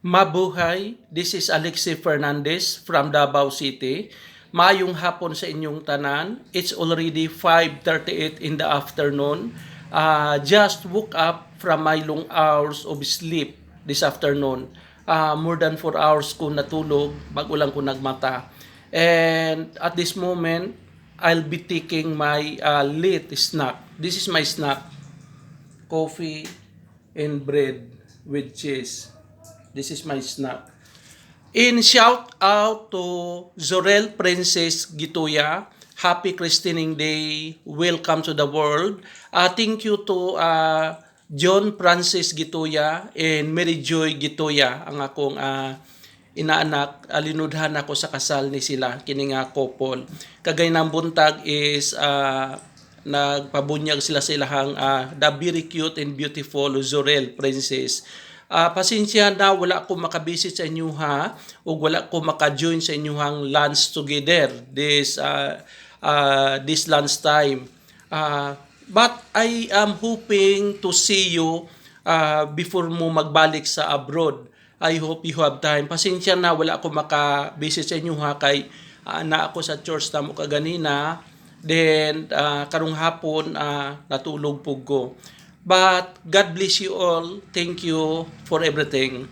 Mabuhay, this is Alexi Fernandez from Davao City. Maayong hapon sa inyong tanan. It's already 5:38 in the afternoon. Just woke up from my long hours of sleep this afternoon. More than 4 hours ko natulog bago lang ko nagmata. And at this moment, I'll be taking my late snack. This is my snack. Coffee and bread with cheese. This is my snack. In shout out to Zorel Princess Gituya. Happy Christening Day. Welcome to the world. Thank you to John Francis Gituya and Mary Joy Gituya, ang akong inaanak. Linudhan ako sa kasal ni sila, kining couple. Kagay ng buntag is nagpabunyag sila silahang the very cute and beautiful Zorel Princess. Pasensya na wala ko makabisit sa inyo ha o wala ko maka-join sa inyong lunch together this lunch time. But I am hoping to see you before mo magbalik sa abroad. I hope you have time. Pasensya na wala ko makabisit sa inyo ha kay na ako sa church na mo kaganina. Then karong hapon natulog po ko. But God bless you all. Thank you for everything.